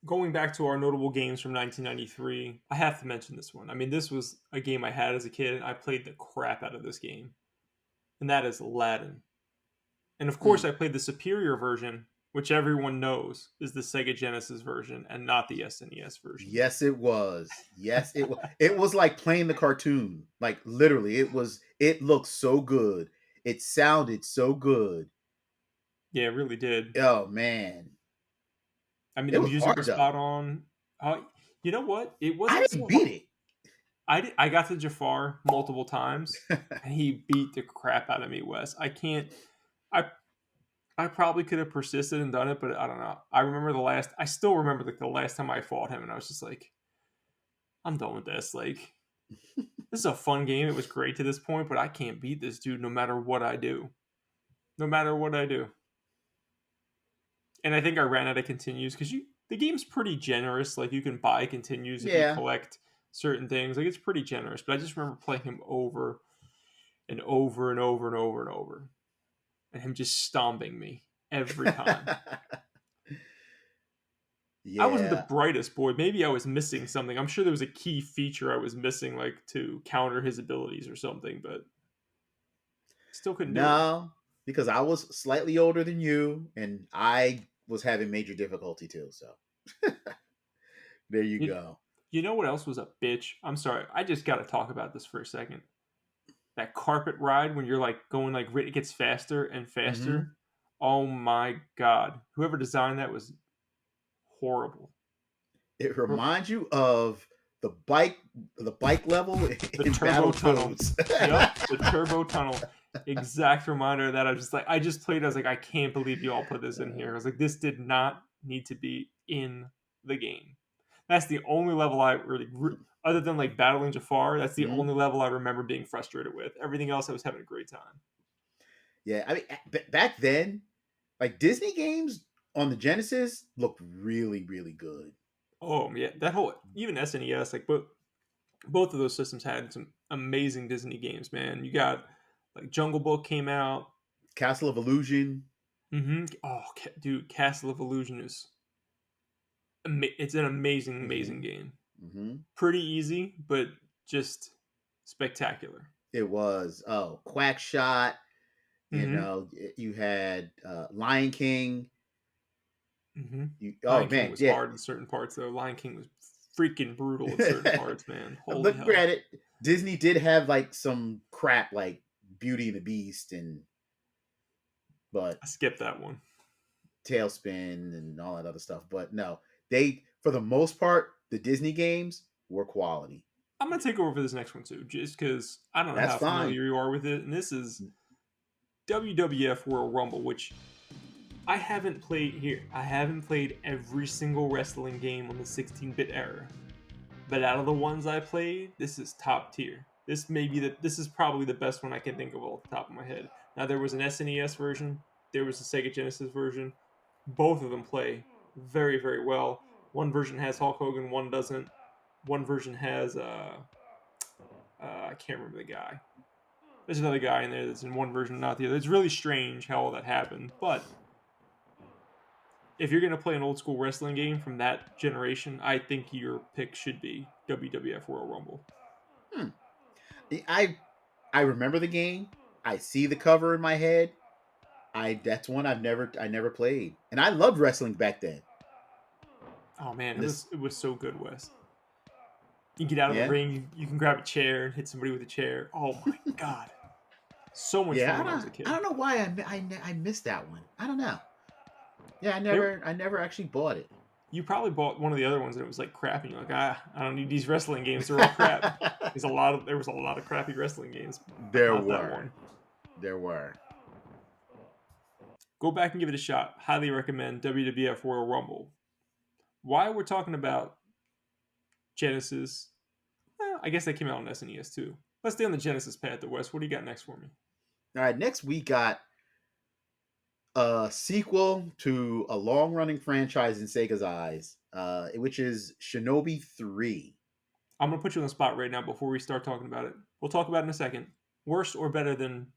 going back to our notable games from 1993, I have to mention this one. I mean, this was a game I had as a kid. I played the crap out of this game, and that is Aladdin. And of course, Mm. I played the superior version, which everyone knows is the Sega Genesis version and not the SNES version. Yes, it was. Yes, it was. It was like playing the cartoon. Like literally, it was. It looked so good. It sounded so good. Yeah, it really did. Oh man, I mean, it the was music hard was spot though. on. You know what? It I wasn't didn't so hard. beat it. I got to Jafar multiple times, and he beat the crap out of me, Wes. I can't. I I probably could have persisted and done it, but I don't know. I remember the last. I still remember like the last time I fought him, and I was just like, I'm done with this. Like, this is a fun game. It was great to this point, but I can't beat this dude no matter what I do. No matter what I do. And I think I ran out of continues because the game's pretty generous. Like you can buy continues if you Yeah. collect certain things. Like it's pretty generous. But I just remember playing him over and over and over and over and over, and him just stomping me every time. I wasn't the Yeah. brightest boy. Maybe I was missing something. I'm sure there was a key feature I was missing, like to counter his abilities or something, but still couldn't do it. No, because I was slightly older than you, and I was having major difficulty too. So there you You, go. you know what else was a bitch? I'm sorry. I just got to talk about this for a second. That carpet ride when you're like going like it gets faster and Hmm. faster. Oh my god! Whoever designed that was horrible. It reminds you of the bike level The in turbo Battle tunnel. Toads. Yep, the turbo tunnel. Exact reminder of that. I was just like, I just played. I was like, I can't believe you all put this in here. I was like, this did not need to be in the game. That's the only level I really, other than like battling Jafar. That's the Mhm. only level I remember being frustrated with. Everything else, I was having a great time. Yeah, I mean, back then, like Disney games on the Genesis looked really, really good. Oh yeah, that whole even SNES, like both of those systems had some amazing Disney games. Man, you got like Jungle Book came out. Castle of Illusion. Oh, dude, Castle of Illusion is it's an amazing, amazing Hmm. game. Hmm. Pretty easy, but just spectacular. It was Quack Shot. You Mm-hmm. know, you had Lion King. Mm-hmm. Oh Lion King man, was yeah. hard in certain parts, though. Lion King was freaking brutal in certain parts, man. Holy But hell! granted, Disney did have like some crap like Beauty and the Beast and but I skipped that one. Tailspin and all that other stuff. But no, they for the most part, the Disney games were quality. I'm gonna take over for this next one too, just because I don't know That's how fine. familiar you are with it, and this is WWF World Rumble, which I haven't played here. I haven't played every single wrestling game on the 16-bit era. But out of the ones I played, this is top tier. This is probably the best one I can think of off the top of my head. Now there was an SNES version, there was a Sega Genesis version. Both of them play very very well. One version has Hulk Hogan, one doesn't. One version has I can't remember the guy. There's another guy in there that's in one version, not the other. It's really strange how all that happened. But if you're gonna play an old school wrestling game from that generation, I think your pick should be WWF Royal Rumble. Hmm. I I remember the game. I see the cover in my head. I That's one I never played, and I loved wrestling back then. Oh man, And this, it was so good, Wes. You get out of the yeah, ring, you can grab a chair and hit somebody with a chair. Oh my god, so much fun yeah. when I was a I kid. don't know why I missed that one. I don't know. Yeah, There, I never actually bought it. you probably bought one of the other ones and it was like crap, and you're like, I don't need these wrestling games. They're all crap. There was a lot of crappy wrestling games, but There not that were. one. There were. Go back and give it a shot. Highly recommend WWF Royal Rumble. Why we're talking about Genesis? I guess they came out on SNES too. Let's stay on the Genesis path, the West. What do you got next for me? All right, next we got a sequel to a long running franchise in Sega's eyes, which is Shinobi 3. I'm gonna put you on the spot right now before we start talking about it. We'll talk about it in a second. Worse or better than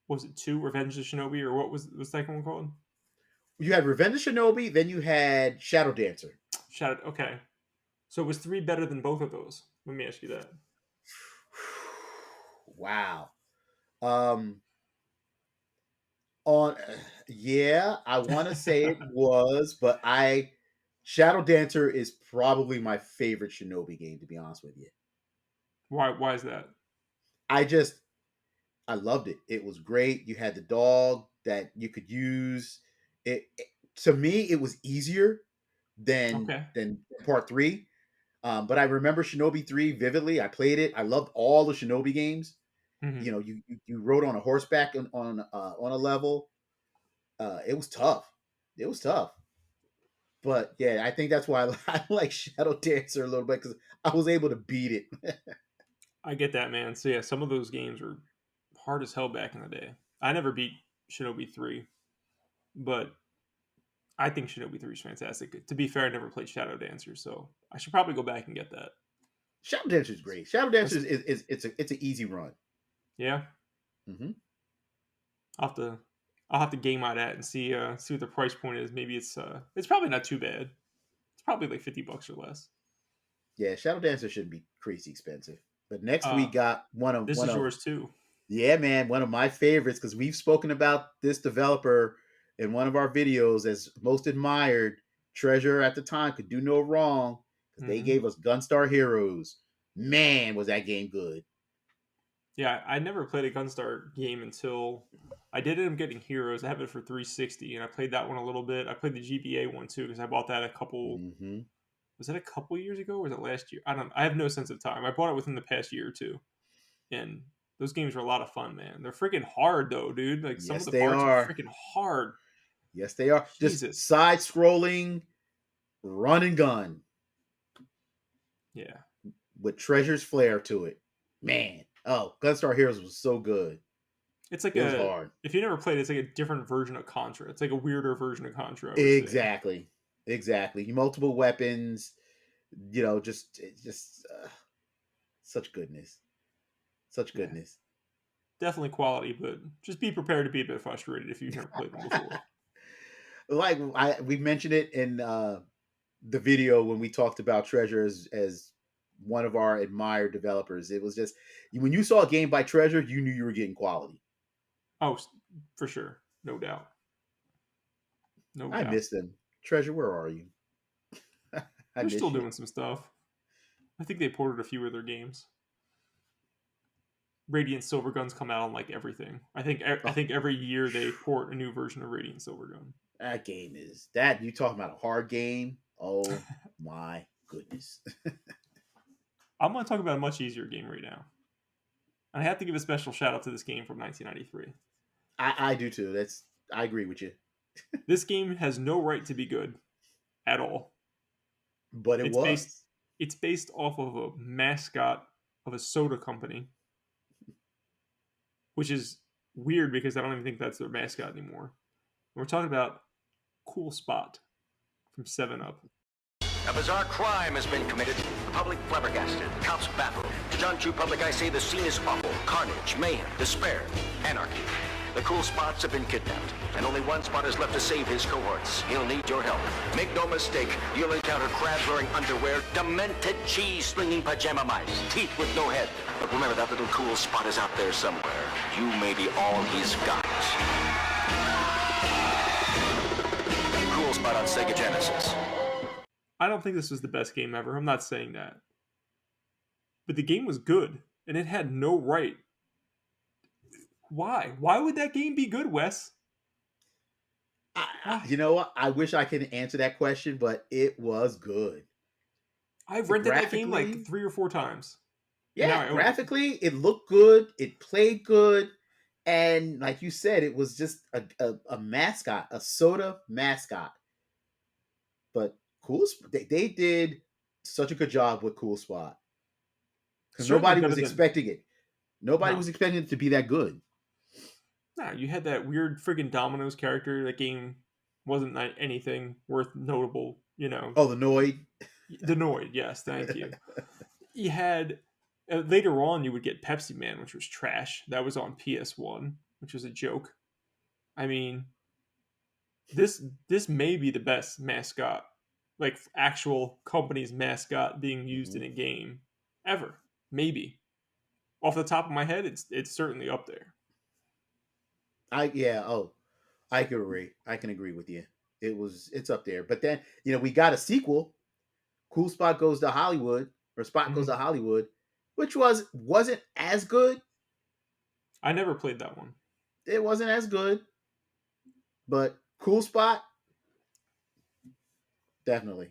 what was it two? Revenge of the Shinobi, or what was the second one called? You had Revenge of Shinobi, then you had Shadow Dancer. Shadow. Okay, so was 3 better than both of those? Let me ask you that. Wow. Um, on yeah, I want to say it was, but I Shadow Dancer is probably my favorite Shinobi game, to be honest with you. Why? Why is that? I just I loved it. It was great. You had the dog that you could use. It to me it was easier Okay. than part three. But I remember Shinobi 3 vividly. I played it. I loved all the Shinobi games. Hmm. You rode on a horseback on a level. It was tough. It was tough. But yeah, I think that's why I like Shadow Dancer a little bit because I was able to beat it. I get that, man. So yeah, some of those games were hard as hell back in the day. I never beat Shinobi 3, but I think Shinobi 3 is fantastic. To be fair, I never played Shadow Dancer, so I should probably go back and get that. Shadow Dancer is great. Shadow Dancer That's is it's an easy run. yeah. Mm-hmm. I'll have to I'll have to game out at and see what the price point is. Maybe it's probably not too bad. It's probably like $50 or less. Yeah, Shadow Dancer shouldn't be crazy expensive. But next we Uh, got this one is of yours too. yeah, man, one of my favorites because we've spoken about this developer in one of our videos as most admired treasure at the time. Could do no wrong because they Hmm. gave us Gunstar Heroes. Man, was that game good! Yeah, I never played a Gunstar game until I did end up getting Heroes. I have it for 360, and I played that one a little bit. I played the GBA one too because I bought that a couple. Mm-hmm. Was that a couple years ago or was it last year? I don't. I have no sense of time. I bought it within the past year or two, and those games were a lot of fun, man. They're freaking hard though, dude. Like some of Yes, the they parts are are. freaking hard. Yes, they are. Just Jesus. side scrolling, run and gun Yeah. with Treasure's flair to it. Man, oh, Gunstar Heroes was so good. It's like It was a hard. if you never played, it's like a different version of Contra. It's like a weirder version of Contra, I would say. Exactly. Exactly. Multiple weapons, just such goodness. Such Yeah, goodness. definitely quality, but just be prepared to be a bit frustrated if you've never played them before. Like we mentioned it in the video when we talked about Treasure as one of our admired developers. It was just when you saw a game by Treasure, you knew you were getting quality. Oh, for sure, no doubt, no I doubt. miss them. Treasure, where are you? I They're still miss you. doing some stuff. I think they ported a few of their games. Radiant Silvergun's come out on like everything. I Oh, think every year they port a new version of Radiant Silvergun. that game is that you talking about a hard game? Oh my goodness. I'm going to talk about a much easier game right now. And I have to give a special shout out to this game from 1993. I do too. I agree with you. This game has no right to be good at all. But it It's based was. it's based off of a mascot of a soda company, which is weird because I don't even think that's their mascot anymore. We're talking about Cool Spot from 7 Up. A bizarre crime has been committed. The public flabbergasted. Cops baffled. To untrue public, I say the scene is awful. Carnage, mayhem, despair, anarchy. The cool spots have been kidnapped, and only one spot is left to save his cohorts. He'll need your help. Make no mistake, you'll encounter crabs wearing underwear, demented cheese-slinging pajama mice, teeth with no head. But remember, that little cool spot is out there somewhere. You may be all he's got. Cool Spot on Sega Genesis. I don't think this was the best game ever. I'm not saying that. But the game was good, and it had no right. Why? Why would that game be good, Wes? You Why? know what? I wish I could answer that question, but it was good. I've It rented that game like graphically, 3 or 4 times, and now yeah, I own it. graphically, it looked good. It played good, and like you said, it was just a mascot, a soda mascot. But they did such a good job with Cool Spot because Certainly nobody better was than expecting it. Nobody no. was expecting it to be that good. Nah, you had that weird friggin' Domino's character. That game wasn't anything worth notable. Oh, the Noid. The Noid. Yes, thank you. You had later on you would get Pepsi Man, which was trash. That was on PS1, which was a joke. I mean, this may be the best mascot like actual company's mascot being used in Mhm. a game ever. Maybe off the top of my head, it's certainly up there. I can agree. I can agree with you. It's up there. But then we got a sequel. Cool Spot goes to Hollywood, or Spot goes Mhm. to Hollywood, which wasn't as good. I never played that one. It wasn't as good, but Cool Spot definitely.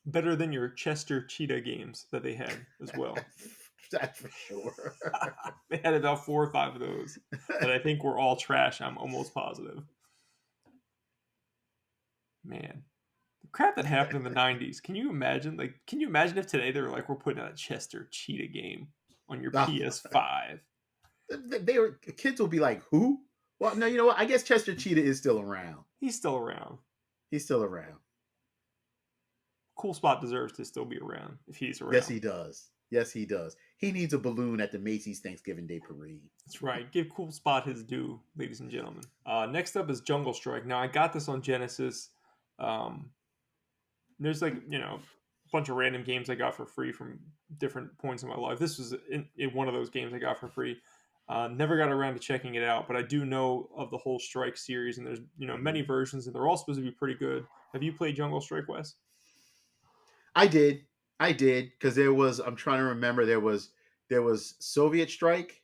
Better than your Chester Cheetah games that they had as well. That's for sure. They had about 4 or 5 of those that I think were all trash. I'm almost positive. Man, the crap that happened in the '90s. Can you imagine? Like, can you imagine if today they were like, we're putting out a Chester Cheetah game on your Oh, PS5? they were kids will be like, who? Well, no, you know what? I guess Chester Cheetah is still around. He's still around. He's still around. Cool Spot deserves to still be around if he's Yes, around. he does. Yes, he does. He needs a balloon at the Macy's Thanksgiving Day Parade. That's right. Give Cool Spot his due, ladies and gentlemen. Next up is Jungle Strike. Now I got this on Genesis. Um, there's like a bunch of random games I got for free from different points in my life. This was in one of those games I got for free. Never got around to checking it out, but I do know of the whole Strike series, and there's many Mhm. versions, and they're all supposed to be pretty good. Have you played Jungle Strike, Wes? I did. I did because there was. I'm trying to remember. There was Soviet Strike.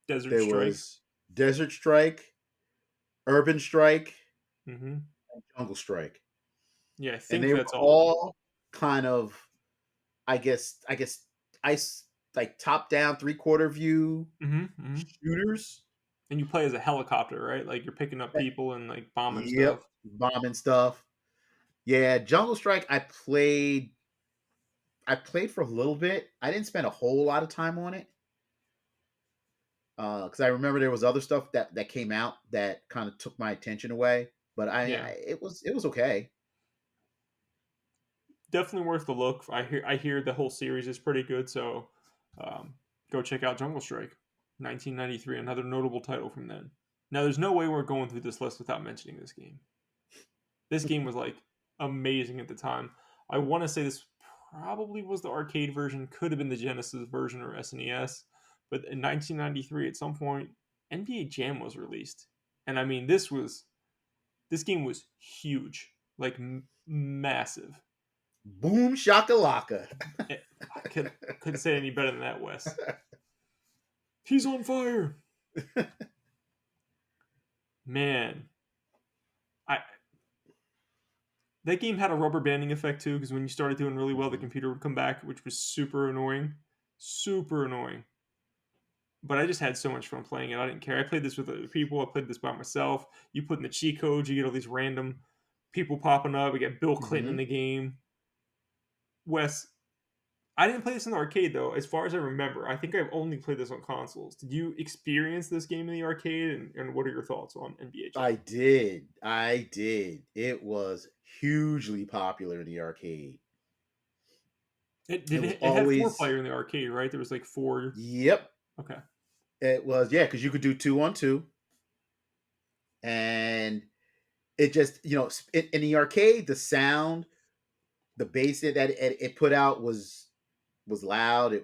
Desert There Strike. was Desert Strike, Urban Strike, Hmm. and Jungle Strike, Yeah, I and think they were that's all of them. all kind of, I guess, ice like top down 3/4 view Hmm. Hmm. shooters. And you play as a helicopter, right? Like you're picking up people and like bombing Yep, stuff. bombing stuff. Yeah, Jungle Strike. I played for a little bit. I didn't spend a whole lot of time on it because I remember there was other stuff that came out that kind of took my attention away. But Yeah, it was okay. definitely worth the look. I hear the whole series is pretty good, so go check out Jungle Strike, 1993, another notable title from then. Now, there's no way we're going through this list without mentioning this game. This game was like amazing at the time. I want to say this probably was the arcade version, could have been the Genesis version or SNES, but in 1993, at some point, NBA Jam was released, and I mean this game was huge, like massive. Boom shakalaka. I couldn't say any better than that, Wes. He's on fire, man. I That game had a rubber banding effect too, because when you started doing really well, the Mhm. computer would come back, which was super annoying, super annoying. But I just had so much fun playing it. I didn't care. I played this with other people. I played this by myself. You put in the cheat codes, you get all these random people popping up. We get Bill Clinton in Mhm. the game. Wes, I didn't play this in the arcade though. As far as I remember, I think I've only played this on consoles. Did you experience this game in the arcade? And what are your thoughts on NBA I Jam? did. I did. It was hugely popular in the arcade. It It did. was It had four always player in the arcade, right? There was like four. yep. Okay. It was yeah, because you could do 2-on-2, and it just in the arcade the sound, the bass that it put out was loud.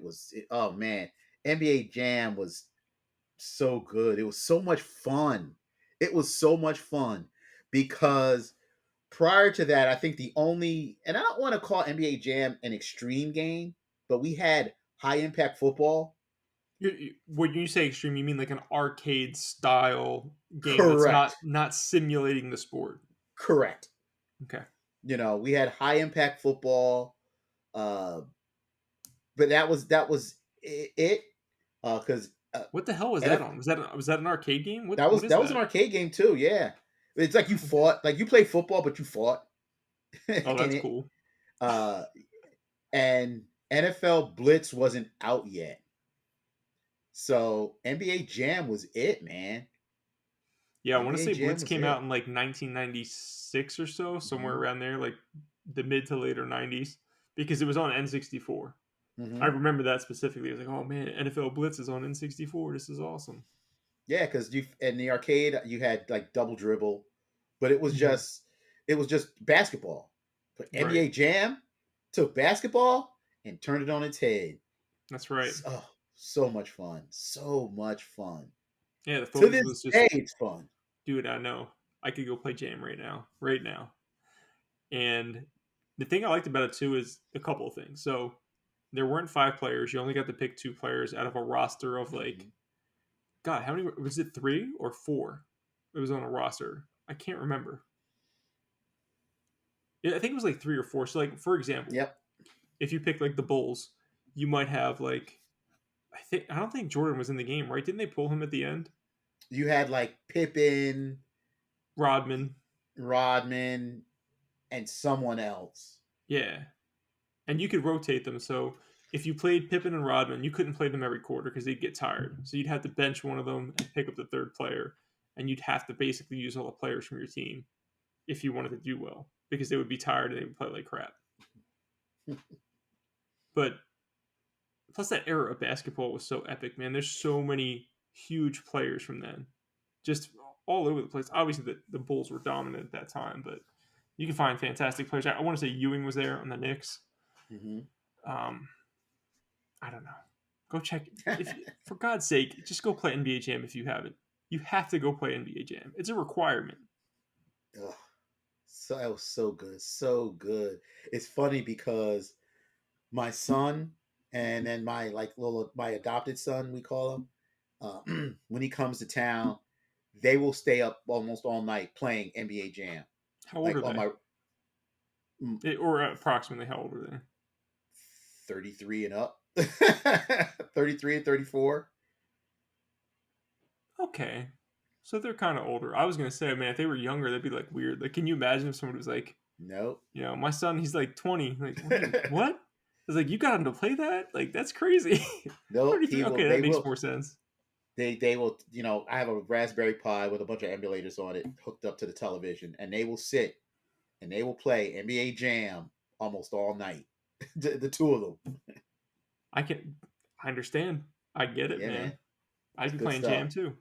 Oh man, NBA Jam was so good. It was so much fun. It was so much fun because prior to that, I think the only, and I don't want to call NBA Jam an extreme game, but we had high impact football. When you say extreme, you mean like an arcade style game that's not Correct. not simulating the sport. Correct. Okay. We had high impact football, uh, but that was it. Because What the hell was and that if on? Was that an arcade game? What that what was is that was an that? arcade game too. Yeah, it's like you Okay. fought, like you play football, but you fought Oh, in that's it. cool. Uh, and NFL Blitz wasn't out yet. So NBA Jam was it, man. Yeah, I want to NBA say Jam Blitz was came out it. in like 1996 or so, somewhere Hmm. around there, like the mid to later 90s, because it was on N64. I Hmm. remember that specifically. I was like, oh man, NFL Blitz is on N64. This is awesome. Yeah, because you in the arcade you had like double dribble, but it was Hmm. just it was just basketball, But Right. NBA Jam took basketball and turned it on its head. That's right. So much fun. So much fun. Yeah, the To focus this was just, day, it's fun. dude, I know. I could go play Jam right now. Right now. And the thing I liked about it too is a couple of things. So there weren't 5 players. You only got to pick 2 players out of a roster of like, God, how many was it? 3 or 4? It was on a roster. I can't remember. Yeah, I think it was like 3 or 4. So like, for example, Yep. if you pick like the Bulls, you might have like, I don't think Jordan was in the game, right? Didn't they pull him at the end? You had like Pippen, Rodman. Rodman, and someone else. Yeah. And you could rotate them. So if you played Pippen and Rodman, you couldn't play them every quarter because they'd get tired. So you'd have to bench one of them and pick up the third player. And you'd have to basically use all the players from your team if you wanted to do well because they would be tired and they would play like crap. But plus, that era of basketball was so epic, man. There's so many huge players from then, just all over the place. Obviously, the Bulls were dominant at that time, but you can find fantastic players. I want to say Ewing was there on the Knicks. Mm-hmm. I don't know. Go check. For God's sake, just go play NBA Jam if you haven't. You have to go play NBA Jam. It's a requirement. Ugh. So that was so good, so good. It's funny because my son and then my my adopted son, we call him, when he comes to town, they will stay up almost all night playing NBA Jam. How old Like are on they? my Or approximately how old are they? 33 and up, 33 and 34. Okay. So they're kind of older. I was going to say, man, if they were younger, that'd be like weird. Like, can you imagine if someone was like, Nope. you know, my son, he's like 20. Like, what? It's like, you got him to play that? Like, that's crazy. Nope. 33. Okay, that makes more sense. They will, you know, I have a Raspberry Pi with a bunch of emulators on it hooked up to the television, and they will sit and they will play NBA Jam almost all night. The two of them. I understand. I get it, Yeah, man. man. I'd be Good playing stuff. Jam too.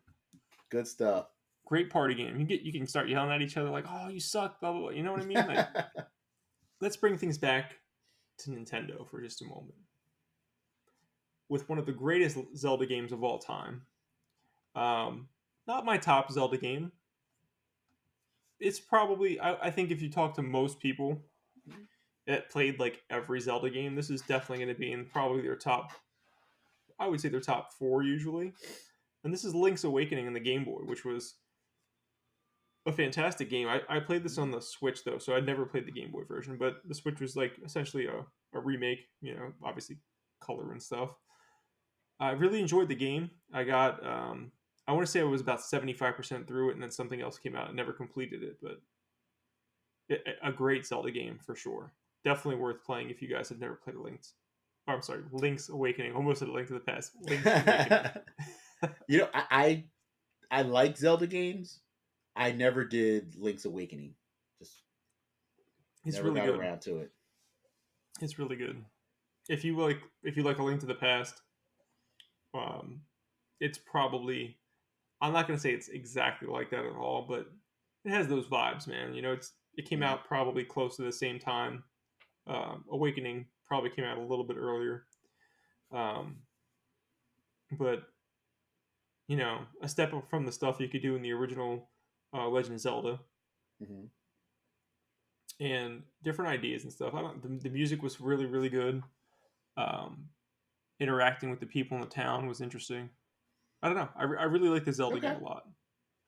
Good stuff. Great party game. You can start yelling at each other like, "Oh, you suck," blah blah blah. You know what I mean? Like, let's bring things back to Nintendo for just a moment. With one of the greatest Zelda games of all time. Not my top Zelda game. It's probably, I think if you talk to most people that played like every Zelda game, this is definitely going to be in probably their top, I would say their top 4 usually. And this is Link's Awakening on the Game Boy, which was a fantastic game. I played this on the Switch though, so I'd never played the Game Boy version, but the Switch was like essentially a remake, you know, obviously color and stuff. I really enjoyed the game. I got, I want to say I was about 75% through it, and then something else came out. I never completed it, but a great Zelda game for sure. Definitely worth playing if you guys have never played Link's Awakening. Almost a Link to the Past. Link's Awakening. You know, I like Zelda games. I never did Link's Awakening. Just It's never really got good. around to it. It's really good. If you like a Link to the Past, it's probably, I'm not gonna say it's exactly like that at all, but it has those vibes, man. You know, it came out probably close to the same time. Awakening probably came out a little bit earlier, but you know, a step up from the stuff you could do in the original Legend of Zelda, and different ideas and stuff. The music was really really good. Interacting with the people in the town was interesting. I don't know. I really like the Zelda game a lot.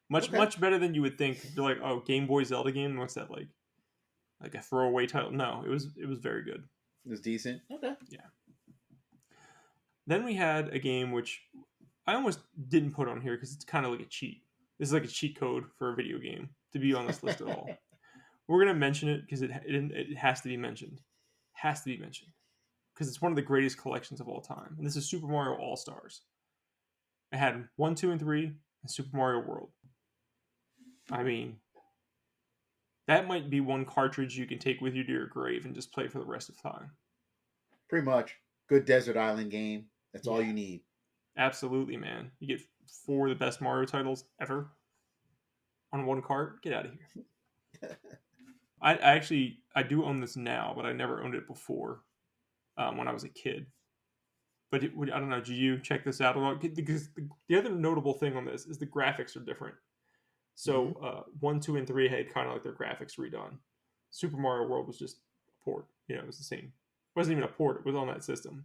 Much better than you would think. You're like, oh, Game Boy Zelda game. What's that like? Like a throwaway title? No, it was very good. It was decent. Okay. Yeah. Then we had a game which I almost didn't put on here because it's kind of like a cheat. This is like a cheat code for a video game to be on this list at all. We're gonna mention it because it has to be mentioned. Has to be mentioned because it's one of the greatest collections of all time. And this is Super Mario All Stars. It had 1, 2, and 3, and Super Mario World. I mean, that might be one cartridge you can take with you to your grave and just play for the rest of time. Pretty much. Good desert island game. That's all you need. Absolutely, man. You get 4 of the best Mario titles ever on one cart. Get out of here. I I do own this now, but I never owned it before when I was a kid. But I don't know. Do you check this out a lot? Because the other notable thing on this is the graphics are different. Mm-hmm. So 1, 2, and 3 had kind of like their graphics redone. Super Mario World was just a port. It was the same. It wasn't even a port. It was on that system.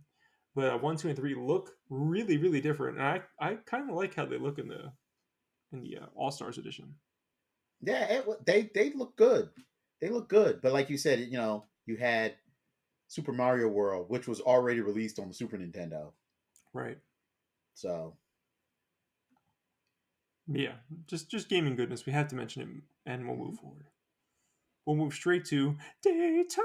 But 1, 2, and 3 look really, really different, and I kind of like how they look in the All Stars edition. Yeah, they look good. They look good. But like you said, you had Super Mario World, which was already released on the Super Nintendo. Right. So Yeah, just gaming goodness. We have to mention it, and we'll move forward. We'll move straight to Daytona.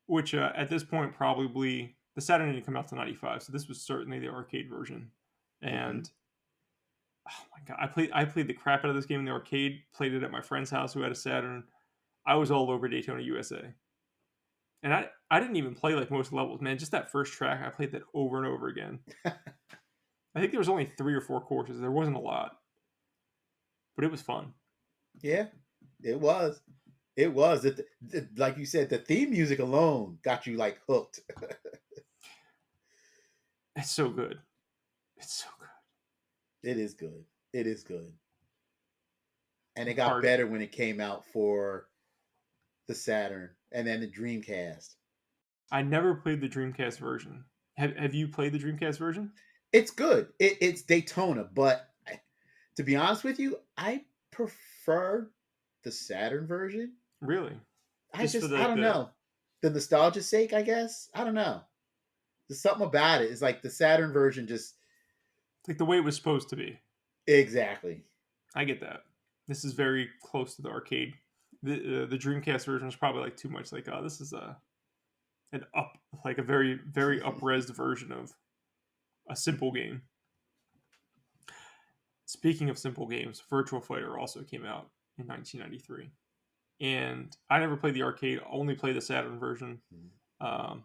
Which at this point probably the Saturn didn't come out to 95, so this was certainly the arcade version. mm-hmm. And oh my god, I played the crap out of this game in the arcade. Played it at my friend's house who had a Saturn. I was all over Daytona USA, and I didn't even play like most levels, man. Just that first track, I played that over and over again. I think there was only 3 or 4 courses. There wasn't a lot, but it was fun. Yeah, it was. It was. Like you said, the theme music alone got you like hooked. It's so good. It's so good. It is good. It is good. And it got Hard. better when it came out for the Saturn and then the Dreamcast. I never played the Dreamcast version. Have you played the Dreamcast version? It's good. It's Daytona, but to be honest with you, I prefer the Saturn version. Really? Just for I don't the know. The nostalgia's sake, I guess. I don't know. There's something about it. It's like the Saturn version just like the way it was supposed to be. exactly. I get that. This is very close to the arcade. The Dreamcast version is probably like too much. Like, oh, this is an up like a very very up-resed version of a simple game. Speaking of simple games, Virtual Fighter also came out in 1993, and I never played the arcade. Only played the Saturn version. Um,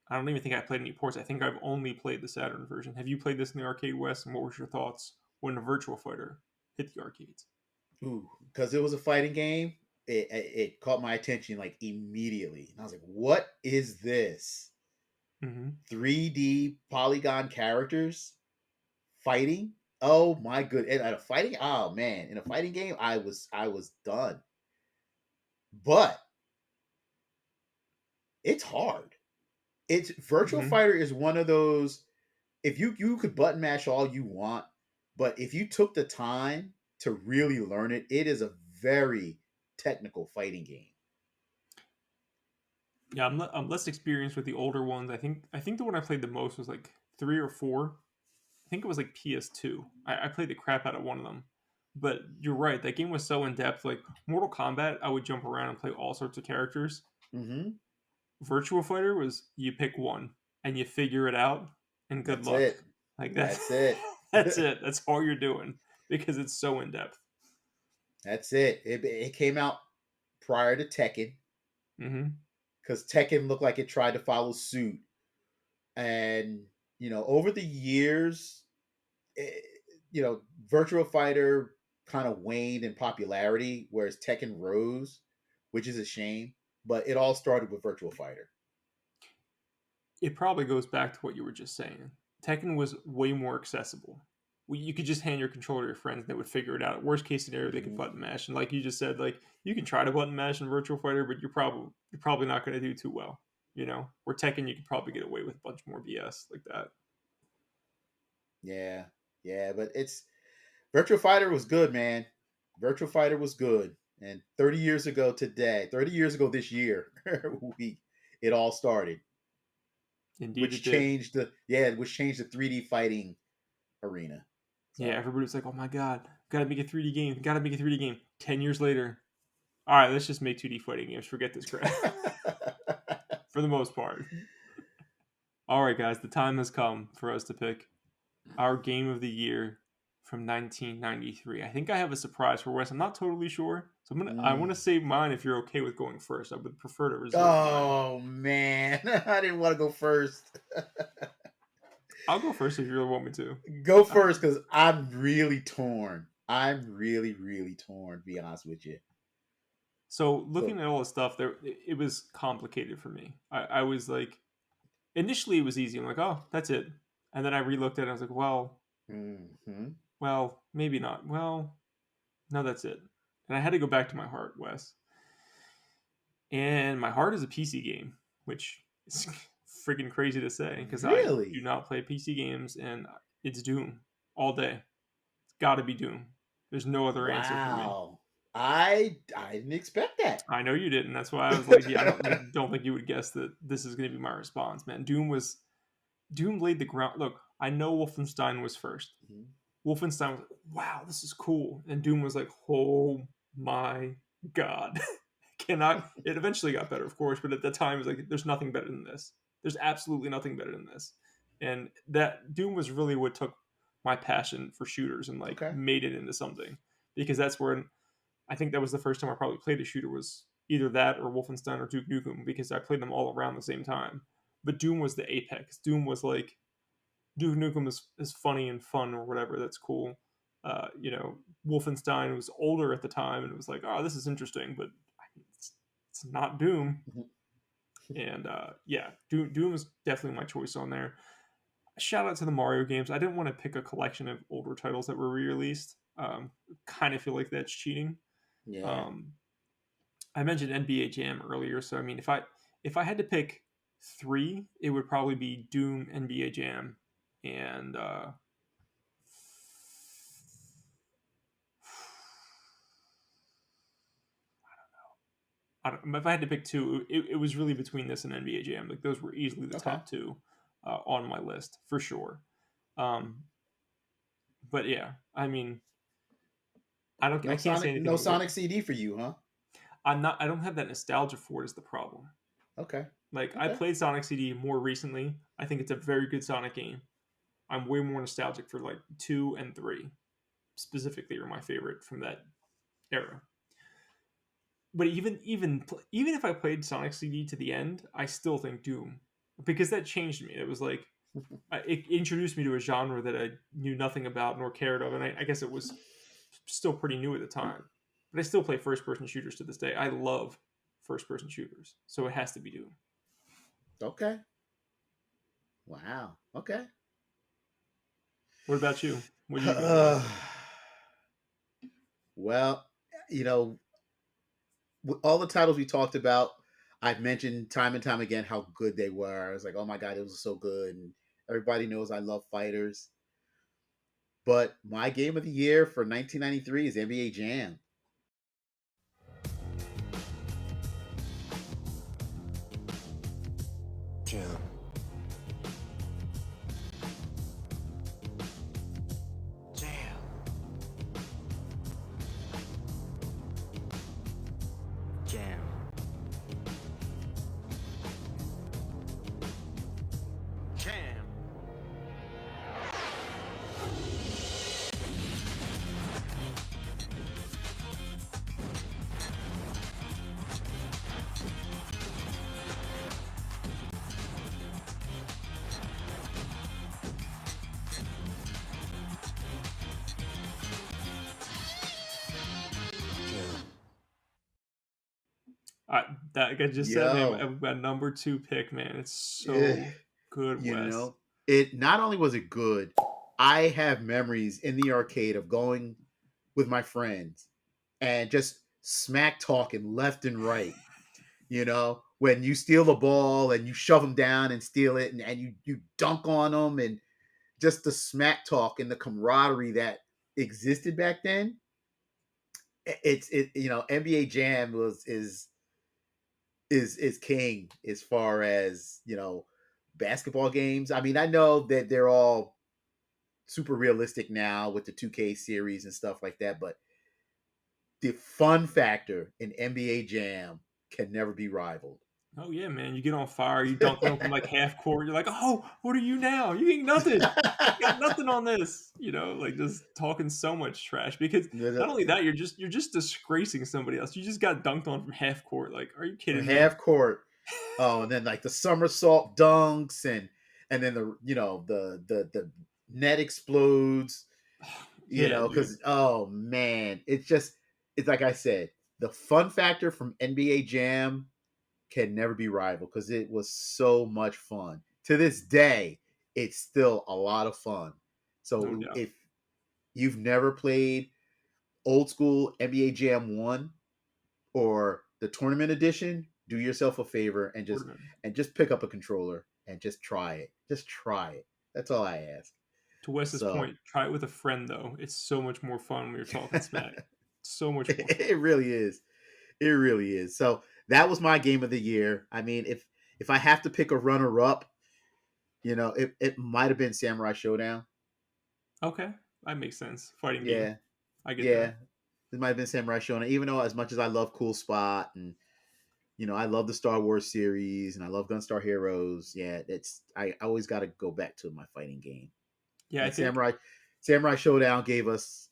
I don't even think I played any ports. I think I've only played the Saturn version. Have you played this in the arcade, Wes? And what was your thoughts when the Virtual Fighter hit the arcades? Ooh, because it was a fighting game. It caught my attention like immediately, and I was like, "What is this? Mm-hmm. 3D polygon characters fighting? Oh my good! And at a fighting, oh man, in a fighting game, I was done. But it's hard. It's Virtual Mm-hmm. Fighter is one of those. If you could button mash all you want, but if you took the time to really learn it, it is a very technical fighting game. Yeah, I'm less experienced with the older ones. I think the one I played the most was like 3 or 4. I think it was like PS2. I played the crap out of one of them. But you're right, that game was so in depth. Like Mortal Kombat, I would jump around and play all sorts of characters. Mm-hmm. Virtual Fighter was you pick one and you figure it out, and good That's luck. it. Like that. That's it. That's it. That's all you're doing because it's so in depth. That's it. It came out prior to Tekken Mm-hmm. because Tekken looked like it tried to follow suit, and over the years, it, Virtual Fighter kind of waned in popularity, whereas Tekken rose, which is a shame. But it all started with Virtual Fighter. It probably goes back to what you were just saying. Tekken was way more accessible. You could just hand your controller to your friends and they would figure it out. Worst case scenario, they could Mm-hmm. button mash. And like you just said, like you can try to button mash in Virtual Fighter, but you're probably not going to do too well. Where Tekken, you could probably get away with a bunch more BS like that. Yeah, yeah, but it's Virtual Fighter was good, man. Virtual Fighter was good, and 30 years ago today, 30 years ago this year, we it all started, Indeed, it did. which changed the 3D fighting arena. Yeah, So everybody was like, "Oh my god, gotta make a 3D game. Gotta make a 3D game." 10 years later, all right, let's just make 2D fighting games. Forget this crap for the most part. All right, guys, the time has come for us to pick our game of the year from 1993. I think I have a surprise for Wes. I'm not totally sure, so I want to Mm. save mine. If you're okay with going first, I would prefer to reserve mine. Oh man, I didn't want to go first. I'll go first if you really want me to. Go first because I'm really torn. I'm really, really torn. To be honest with you. So So looking at all the stuff, it was complicated for me. I was like, initially it was easy. I'm like, oh, that's it. And then I relooked at it. And I was like, hmm well, maybe not. Well, no, that's it. And I had to go back to my heart, Wes. And my heart is a PC game, which is freaking crazy to say because I do Really? not play PC games, and it's Doom all day. It's got to be Doom. There's no other answer for me. Wow. I didn't expect that. I know you didn't. That's why I was like, yeah, I don't think you would guess that this is going to be my response, man. Doom laid the ground. Look, I know Wolfenstein was first. Mhm. Wolfenstein was like, wow, this is cool, and Doom was like, oh my god. Cannot. It eventually got better, of course, but at the time it was like, there's nothing better than this. There's absolutely nothing better than this. And that Doom was really what took my passion for shooters and like Okay. made it into something, because that's where I think that was the first time I probably played a shooter, was either that or Wolfenstein or Duke Nukem, because I played them all around the same time. But Doom was the apex. Doom was like, Duke Nukem is funny and fun or whatever. That's cool. Wolfenstein was older at the time, and it was like, oh, this is interesting, but it's not Doom. Mhm. And yeah, Doom is definitely my choice on there. Shout out to the Mario games. I didn't want to pick a collection of older titles that were re-released. Kind of feel like that's cheating. Yeah. Um, I mentioned NBA Jam earlier, so I mean, if I had to pick three, it would probably be Doom, NBA Jam, and if I had to pick two, it was really between this and NBA Jam. Like those were easily the Okay. top two on my list for sure. Um, but yeah, I mean, I can't say anything No about what Sonic CD for you, huh? I'm not. I don't have that nostalgia for it. Is the problem? Okay. Like I Okay. played Sonic CD more recently. I think it's a very good Sonic game. I'm way more nostalgic for like 2 and 3 specifically are my favorite from that era. But even if I played Sonic CD to the end, I still think Doom, because that changed me. It was like it introduced me to a genre that I knew nothing about nor cared of, and I guess it was still pretty new at the time. But I still play first person shooters to this day. I love first person shooters, so it has to be Doom. Okay. Wow. Okay. What about you? What are you going with? Well, you know, with all the titles we talked about, I've mentioned time and time again how good they were. I was like, oh my god, it was so good, and everybody knows I love fighters. But my game of the year for 1993 is NBA Jam. Jam. Jam. Jam. Jam. That like I just said, Yo, man, my number two pick, man. It's eh, so good, you Wes. know, it not only was it good, I have memories in the arcade of going with my friends and just smack talking left and right. When you steal the ball and you shove them down and steal it, and you dunk on them, and just the smack talk and the camaraderie that existed back then. NBA Jam is king as far as basketball games. I mean, I know that they're all super realistic now with the 2K series and stuff like that, but the fun factor in NBA Jam can never be rivaled. Oh yeah, man! You get on fire, you dunk one from like half court. You're like, oh, what are you now? You ain't nothing. You got nothing on this. Like just talking so much trash because not only that, you're just disgracing somebody else. You just got dunked on from half court. Like, are you From kidding me? half court. Oh, and then like the somersault dunks, and then the net explodes. Yeah, dude. Because oh man, it's like I said, the fun factor from NBA Jam can never be rivaled because it was so much fun. To this day, it's still a lot of fun. No So doubt. if you've never played old school NBA Jam 1 or the tournament edition, do yourself a favor and just pick up a controller and just try it. Just try it. That's all I ask. To Wes's So point, try it with a friend though. It's so much more fun when you're talking smack. So much more fun. it really is. It really is. So that was my game of the year. I mean, if I have to pick a runner up, it might have been Samurai Showdown. Okay, that makes sense. Fighting game. Yeah, I get yeah. that. It might have been Samurai Showdown. Even though as much as I love Cool Spot and I love the Star Wars series and I love Gunstar Heroes. Yeah, I always got to go back to my fighting game. Yeah, I And think Samurai Showdown gave us,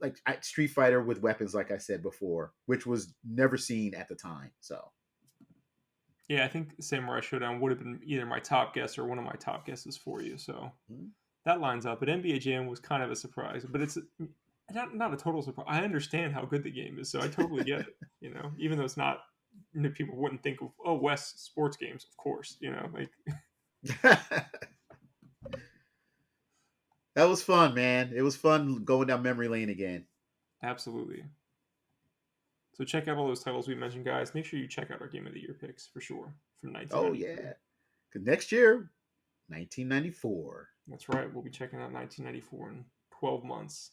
like Street Fighter with weapons, like I said before, which was never seen at the time. So Yeah, I think Samurai Showdown would have been either my top guess or one of my top guesses for you. So that lines up. But NBA Jam was kind of a surprise, but it's not a total surprise. I understand how good the game is, so I totally get it. Even though it's not, people wouldn't think of West sports games, of course. Like that was fun, man. It was fun going down memory lane again. absolutely. So check out all those titles we mentioned, guys. Make sure you check out our Game of the Year picks for sure from Oh 1993. yeah, because next year, 1994. That's right. We'll be checking out 1994 in 12 months.